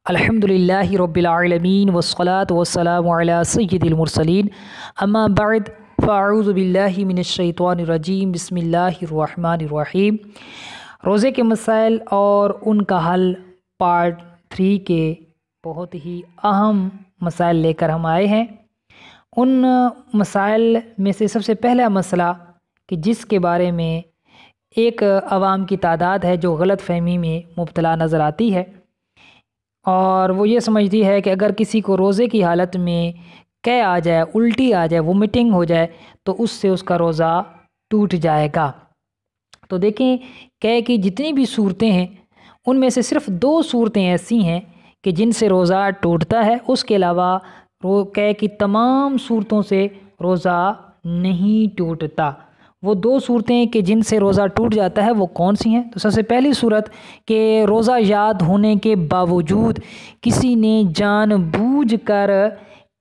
الحمدللہ رب العالمین والصلاة والسلام علی سید المرسلین اما بعد فاعوذ باللہ من الشیطان الرجیم بسم اللہ الرحمن الرحیم۔ روزے کے مسائل اور ان کا حل پارٹ 3 کے بہت ہی اہم مسائل لے کر ہم آئے ہیں۔ ان مسائل میں سے سب سے پہلا مسئلہ کہ جس کے بارے میں ایک عوام کی تعداد ہے جو غلط فہمی میں مبتلا نظر آتی ہے، اور وہ یہ سمجھتی ہے کہ اگر کسی کو روزے کی حالت میں قے آ جائے، الٹی آ جائے، وومٹنگ ہو جائے تو اس سے اس کا روزہ ٹوٹ جائے گا۔ تو دیکھیں، قے کی جتنی بھی صورتیں ہیں ان میں سے صرف 2 صورتیں ایسی ہیں کہ جن سے روزہ ٹوٹتا ہے، اس کے علاوہ قے کی تمام صورتوں سے روزہ نہیں ٹوٹتا۔ وہ 2 صورتیں کہ جن سے روزہ ٹوٹ جاتا ہے وہ کون سی ہیں؟ تو سب سے پہلی صورت کہ روزہ یاد ہونے کے باوجود کسی نے جان بوجھ کر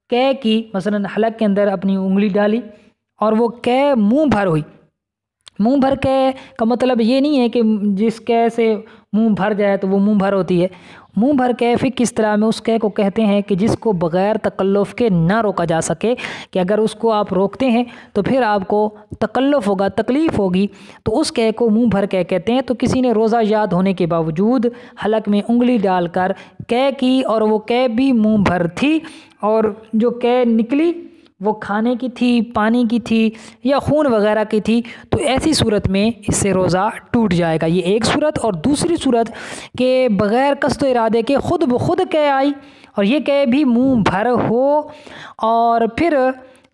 قے کی، مثلا حلق کے اندر اپنی انگلی ڈالی اور وہ قے منہ بھر ہوئی۔ منہ بھر قے کا مطلب یہ نہیں ہے کہ جس قے سے منہ بھر جائے تو وہ منہ بھر ہوتی ہے۔ منہ بھر قے فقہ اس طرح میں اس قے کو کہتے ہیں کہ جس کو بغیر تکلف کے نہ روکا جا سکے، کہ اگر اس کو آپ روکتے ہیں تو پھر آپ کو تکلف ہوگا، تکلیف ہوگی، تو اس قے کو منہ بھر قے کہتے ہیں۔ تو کسی نے روزہ یاد ہونے کے باوجود حلق میں انگلی ڈال کر قے کی اور وہ قے بھی منہ بھر تھی، اور جو قے نکلی وہ کھانے کی تھی، پانی کی تھی یا خون وغیرہ کی تھی، تو ایسی صورت میں اس سے روزہ ٹوٹ جائے گا۔ یہ ایک صورت۔ اور دوسری صورت کہ بغیر قصد و ارادے کے خود بخود قے آئی اور یہ قے بھی منہ بھر ہو، اور پھر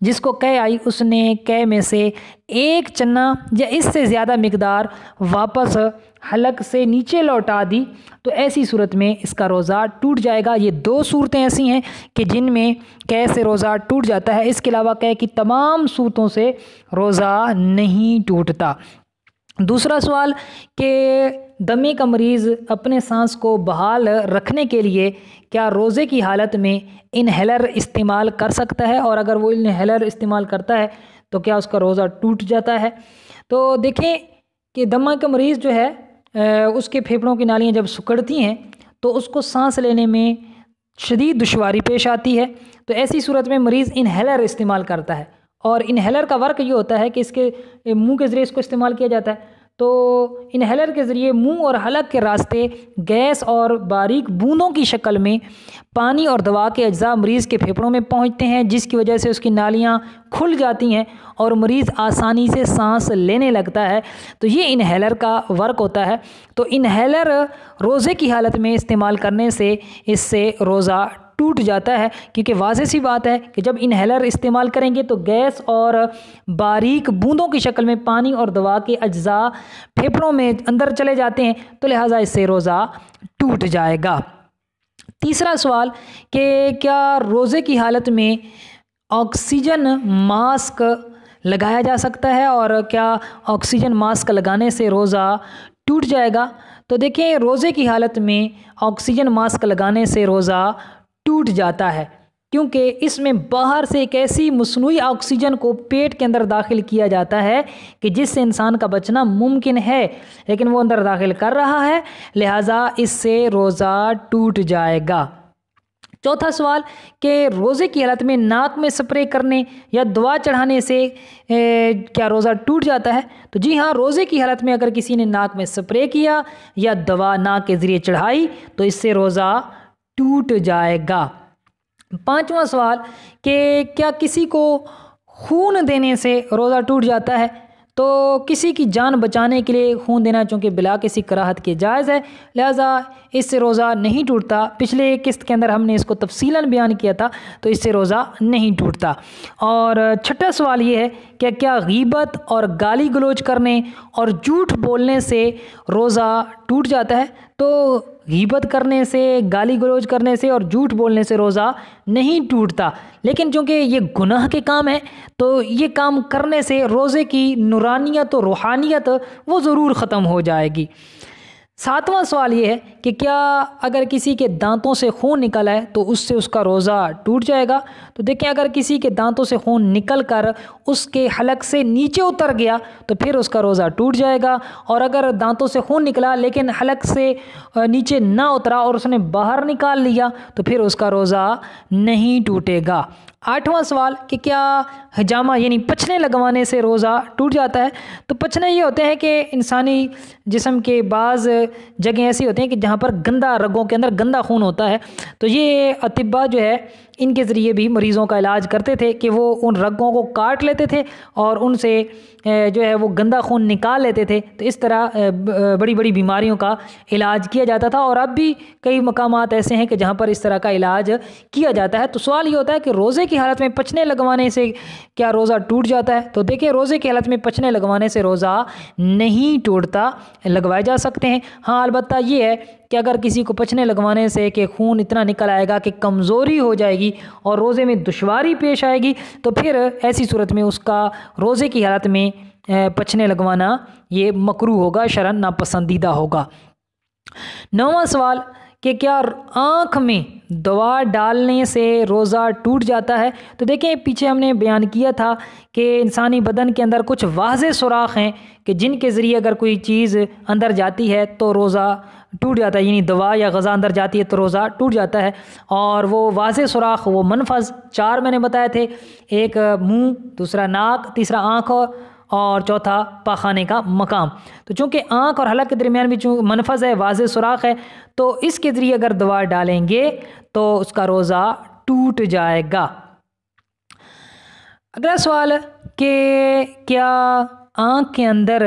جس کو قے آئی اس نے قے میں سے ایک چنا یا اس سے زیادہ مقدار واپس حلق سے نیچے لوٹا دی، تو ایسی صورت میں اس کا روزہ ٹوٹ جائے گا۔ یہ 2 صورتیں ایسی ہیں کہ جن میں قے سے روزہ ٹوٹ جاتا ہے، اس کے علاوہ قے کی تمام صورتوں سے روزہ نہیں ٹوٹتا۔ دوسرا سوال کہ دمے کا مریض اپنے سانس کو بحال رکھنے کے لیے کیا روزے کی حالت میں انہیلر استعمال کر سکتا ہے، اور اگر وہ انہیلر استعمال کرتا ہے تو کیا اس کا روزہ ٹوٹ جاتا ہے؟ تو دیکھیں کہ دمہ کا مریض جو ہے اس کے پھیپھڑوں کی نالیاں جب سکڑتی ہیں تو اس کو سانس لینے میں شدید دشواری پیش آتی ہے، تو ایسی صورت میں مریض انہیلر استعمال کرتا ہے، اور انہیلر کا ورک یہ ہوتا ہے کہ اس کے منہ کے ذریعے اس کو استعمال کیا جاتا ہے۔ تو انہیلر کے ذریعے منہ اور حلق کے راستے گیس اور باریک بوندوں کی شکل میں پانی اور دوا کے اجزاء مریض کے پھیپھڑوں میں پہنچتے ہیں، جس کی وجہ سے اس کی نالیاں کھل جاتی ہیں اور مریض آسانی سے سانس لینے لگتا ہے۔ تو یہ انہیلر کا ورک ہوتا ہے۔ تو انہیلر روزے کی حالت میں استعمال کرنے سے اس سے روزہ ٹوٹ جاتا ہے، کیونکہ واضح سی بات ہے کہ جب انہیلر استعمال کریں گے تو گیس اور باریک بوندوں کی شکل میں پانی اور دوا کے اجزاء پھیپھڑوں میں اندر چلے جاتے ہیں، تو لہٰذا اس سے روزہ ٹوٹ جائے گا۔ تیسرا سوال کہ کیا روزے کی حالت میں آکسیجن ماسک لگایا جا سکتا ہے، اور کیا آکسیجن ماسک لگانے سے روزہ ٹوٹ جائے گا؟ تو دیکھیں، روزے کی حالت میں آکسیجن ماسک لگانے سے روزہ ٹوٹ جاتا ہے، کیونکہ اس میں باہر سے ایک ایسی مصنوعی آکسیجن کو پیٹ کے اندر داخل کیا جاتا ہے کہ جس سے انسان کا بچنا ممکن ہے، لیکن وہ اندر داخل کر رہا ہے، لہٰذا اس سے روزہ ٹوٹ جائے گا۔ چوتھا سوال کہ روزے کی حالت میں ناک میں سپرے کرنے یا دوا چڑھانے سے کیا روزہ ٹوٹ جاتا ہے؟ تو جی ہاں، روزے کی حالت میں اگر کسی نے ناک میں سپرے کیا یا دوا ناک کے ذریعے چڑھائی تو اس سے روزہ ٹوٹ جائے گا۔ 5واں سوال کہ کیا کسی کو خون دینے سے روزہ ٹوٹ جاتا ہے؟ تو کسی کی جان بچانے کے لیے خون دینا چونکہ بلا کسی کراہت کے جائز ہے، لہٰذا اس سے روزہ نہیں ٹوٹتا۔ پچھلے قسط کے اندر ہم نے اس کو تفصیلاً بیان کیا تھا، تو اس سے روزہ نہیں ٹوٹتا۔ اور 6واں سوال یہ ہے کہ کیا غیبت اور گالی گلوچ کرنے اور جھوٹ بولنے سے روزہ ٹوٹ جاتا ہے؟ تو غیبت کرنے سے، گالی گلوچ کرنے سے اور جھوٹ بولنے سے روزہ نہیں ٹوٹتا، لیکن چونکہ یہ گناہ کے کام ہیں تو یہ کام کرنے سے روزے کی نورانیت و روحانیت وہ ضرور ختم ہو جائے گی۔ 7واں سوال یہ ہے کہ کیا اگر کسی کے دانتوں سے خون نکل آئے تو اس سے اس کا روزہ ٹوٹ جائے گا؟ تو دیکھیں، اگر کسی کے دانتوں سے خون نکل کر اس کے حلق سے نیچے اتر گیا تو پھر اس کا روزہ ٹوٹ جائے گا، اور اگر دانتوں سے خون نکلا لیکن حلق سے نیچے نہ اترا اور اس نے باہر نکال لیا تو پھر اس کا روزہ نہیں ٹوٹے گا۔ 8واں سوال کہ کیا حجامہ یعنی پچھنے لگوانے سے روزہ ٹوٹ جاتا ہے؟ تو پچھنے یہ ہوتے ہیں کہ انسانی جسم کے بعض جگہیں ایسی ہوتی ہیں کہ جہاں پر گندا، رگوں کے اندر گندا خون ہوتا ہے، تو یہ اطباء جو ہے ان کے ذریعے بھی مریضوں کا علاج کرتے تھے کہ وہ ان رگوں کو کاٹ لیتے تھے اور ان سے جو ہے وہ گندا خون نکال لیتے تھے، تو اس طرح بڑی بڑی بیماریوں کا علاج کیا جاتا تھا، اور اب بھی کئی مقامات ایسے ہیں کہ جہاں پر اس طرح کا علاج کیا جاتا ہے۔ تو سوال یہ ہوتا ہے کہ روزے کی حالت میں پچھنے لگوانے سے کیا روزہ ٹوٹ جاتا ہے؟ تو دیکھیں، روزے کی حالت میں پچھنے لگوانے سے روزہ نہیں ٹوٹتا، لگوائے جا سکتے ہیں۔ ہاں، البتہ یہ ہے کہ اگر کسی کو پچھنے لگوانے سے کہ خون اتنا نکل آئے گا کہ کمزوری ہو جائے گی اور روزے میں دشواری پیش آئے گی، تو پھر ایسی صورت میں اس کا روزے کی حالت میں پچھنے لگوانا یہ مکروہ ہوگا، شرعاً ناپسندیدہ ہوگا۔ 9واں سوال کہ کیا آنکھ میں دوا ڈالنے سے روزہ ٹوٹ جاتا ہے؟ تو دیکھیں، پیچھے ہم نے بیان کیا تھا کہ انسانی بدن کے اندر کچھ واضح سوراخ ہیں کہ جن کے ذریعے اگر کوئی چیز اندر جاتی ہے تو روزہ ٹوٹ جاتا ہے، یعنی دوا یا غذا اندر جاتی ہے تو روزہ ٹوٹ جاتا ہے، اور وہ واضح سوراخ، وہ منفذ 4 میں نے بتائے تھے، ایک منہ، دوسرا ناک، تیسرا آنکھ اور چوتھا پاخانے کا مقام۔ تو چونکہ آنکھ اور حلق کے درمیان بھی منفذ ہے، واضح سوراخ ہے، تو اس کے ذریعے اگر دوا ڈالیں گے تو اس کا روزہ ٹوٹ جائے گا۔ اگلا سوال کہ کیا آنکھ کے اندر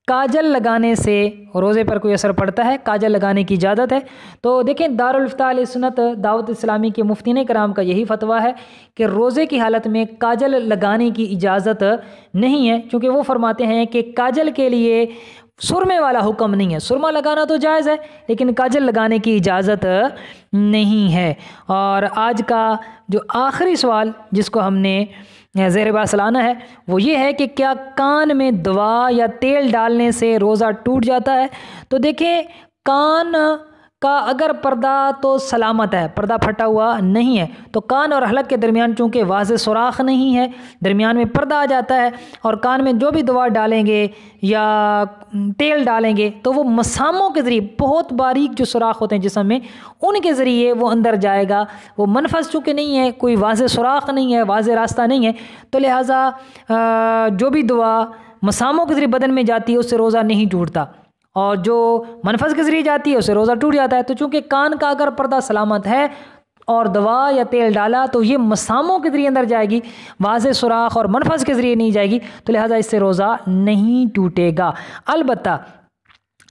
کاجل لگانے سے روزے پر کوئی اثر پڑتا ہے؟ کاجل لگانے کی اجازت ہے؟ تو دیکھیں، دارالفتاء اہل سنت دعوت اسلامی کے مفتین کرام کا یہی فتویٰ ہے کہ روزے کی حالت میں کاجل لگانے کی اجازت نہیں ہے، چونکہ وہ فرماتے ہیں کہ کاجل کے لیے سرمے والا حکم نہیں ہے، سرما لگانا تو جائز ہے لیکن کاجل لگانے کی اجازت نہیں ہے۔ اور آج کا جو آخری سوال جس کو ہم نے زیر بحث لانا ہے وہ یہ ہے کہ کیا کان میں دوا یا تیل ڈالنے سے روزہ ٹوٹ جاتا ہے؟ تو دیکھیں، کان کا اگر پردہ تو سلامت ہے، پردہ پھٹا ہوا نہیں ہے، تو کان اور حلق کے درمیان چونکہ واضح سوراخ نہیں ہے، درمیان میں پردہ آ جاتا ہے، اور کان میں جو بھی دوا ڈالیں گے یا تیل ڈالیں گے تو وہ مساموں کے ذریعے، بہت باریک جو سوراخ ہوتے ہیں جسم میں، ان کے ذریعے وہ اندر جائے گا۔ وہ منفذ چونکہ نہیں ہے، کوئی واضح سوراخ نہیں ہے، واضح راستہ نہیں ہے، تو لہٰذا جو بھی دوا مساموں کے ذریعے بدن میں جاتی ہے اس سے روزہ نہیں ٹوٹتا، اور جو منفذ کے ذریعے جاتی ہے اس سے روزہ ٹوٹ جاتا ہے۔ تو چونکہ کان کا اگر پردہ سلامت ہے اور دوا یا تیل ڈالا تو یہ مساموں کے ذریعے اندر جائے گی، واضح سوراخ اور منفذ کے ذریعے نہیں جائے گی، تو لہٰذا اس سے روزہ نہیں ٹوٹے گا۔ البتہ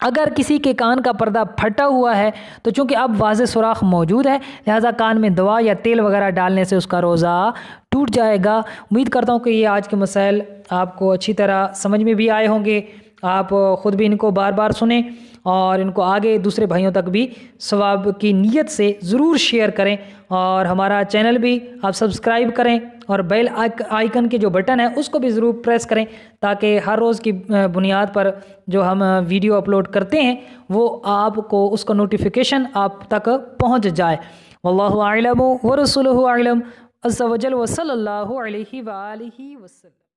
اگر کسی کے کان کا پردہ پھٹا ہوا ہے تو چونکہ اب واضح سوراخ موجود ہے، لہٰذا کان میں دوا یا تیل وغیرہ ڈالنے سے اس کا روزہ ٹوٹ جائے گا۔ امید کرتا ہوں کہ یہ آج کے مسائل آپ کو اچھی طرح سمجھ میں بھی آئے ہوں گے، آپ خود بھی ان کو بار بار سنیں اور ان کو آگے دوسرے بھائیوں تک بھی ثواب کی نیت سے ضرور شیئر کریں، اور ہمارا چینل بھی آپ سبسکرائب کریں اور بیل آئیکن کے جو بٹن ہے اس کو بھی ضرور پریس کریں تاکہ ہر روز کی بنیاد پر جو ہم ویڈیو اپلوڈ کرتے ہیں وہ آپ کو اس کا نوٹیفیکیشن آپ تک پہنچ جائے۔ واللہ اعلم ورسولہ اعلم، عز وجل، وصلی اللہ علیہ وآلہ وسلم۔